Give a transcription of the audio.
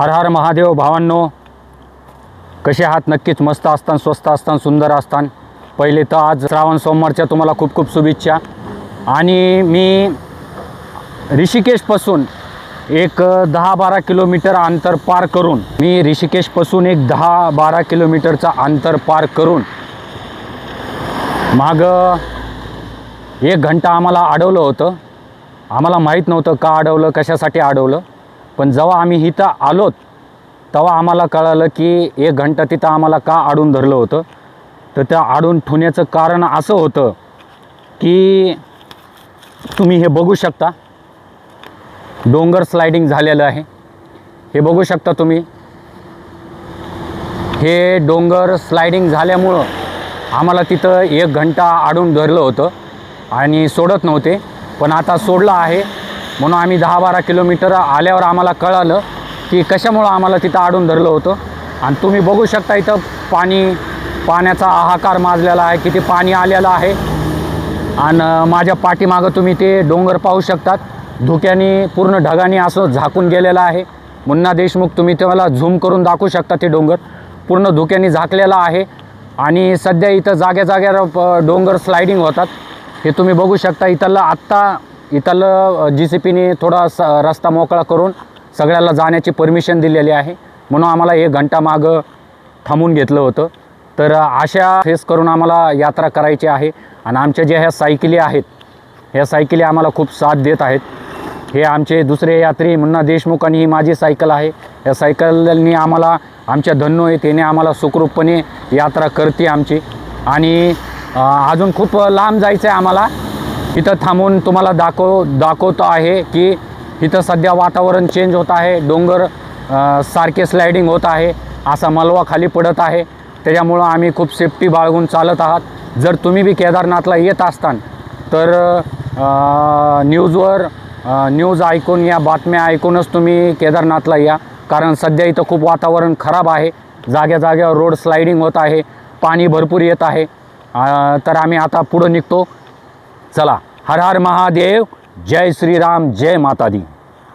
हर हर महादेव भावांनो, कसे आहात? नक्कीच मस्त असतान, स्वस्त असतान, सुंदर असतान। पहिले तर आज श्रावण सोमवारच्या तुम्हाला खूप खूप शुभेच्छा। आणि मी ऋषिकेशपासून एक 10-12 किलोमीटर अंतर पार करून ऋषिकेशपासून एक 10-12 किलोमीटरचा अंतर पार करून माग 1 घंटा आम्हाला अडवलं होतं। आम्हाला माहीत नव्हतं का अडवलं, कशासाठी अडवलं, पण जेव्हा आम्ही इथं आलोत तेव्हा आम्हाला कळालं की 1 घंटा तिथं आम्हाला का अडून धरलं होतं। तर त्या अडून ठेवण्याचं कारण असं होतं की तुम्ही हे बघू शकता, डोंगर स्लाइडिंग झालेलं आहे। हे बघू शकता तुम्ही, हे डोंगर स्लाइडिंग झाल्यामुळं आम्हाला तिथं 1 घंटा अडून धरलं होतं आणि सोडत नव्हते, पण आता सोडलं आहे। म्हणून आम्ही 10-12 किलोमीटर आल्यावर आम्हाला कळालं की कशामुळं आम्हाला तिथं अडून धरलं होतं। आणि तुम्ही बघू शकता इथं पाण्याचा हाहाकार माजलेला आहे, किती पाणी आलेलं आहे। आणि माझ्या पाठीमागं तुम्ही ते डोंगर पाहू शकतात, धुक्याने पूर्ण ढगाने असं झाकून गेलेलं आहे। मुन्ना देशमुख, तुम्ही त्याला झूम करून दाखवू शकता, ते डोंगर पूर्ण धुक्याने झाकलेला आहे। आणि सध्या इथं जाग्यावर डोंगर स्लाइडिंग होतात, हे तुम्ही बघू शकता। इथलं JCPने थोडा रस्ता मोकळा करून सगळ्याला जाण्याची परमिशन दिलेली आहे, म्हणून आम्हाला 1 घंटा मागं थांबून घेतलं होतं। तर अशा फेस करून आम्हाला यात्रा करायची आहे। आणि आमच्या ज्या ह्या सायकली आहेत, ह्या सायकली आम्हाला खूप साथ देत आहेत। हे आमचे दुसरे यात्री मुन्ना देशमुख आणि ही माझी सायकल आहे। या सायकलनी आम्हाला, आमच्या धन्नो आहे त्याने आम्हाला सुखरूपपणे यात्रा करते आमची। आणि अजून खूप लांब जायचं आहे आम्हाला। इथं थांबून तुम्हाला दाखवतो आहे की इथं सध्या वातावरण चेंज होत आहे, डोंगर सारखे स्लाइडिंग होत आहे, असा मलवा खाली पडत आहे। त्याच्यामुळं आम्ही खूप सेफ्टी बाळगून चालत आहात। जर तुम्ही बी केदारनाथला येत असतान तर न्यूज ऐकून या, बातम्या ऐकूनच तुम्ही केदारनाथला या, कारण सध्या इथं खूप वातावरण खराब आहे। जाग्यावर रोड स्लाइडिंग होत आहे, पाणी भरपूर येत आहे। तर आम्ही आता पुढं निघतो। चला, हर हर महादेव, जय श्रीराम, जय माता दी।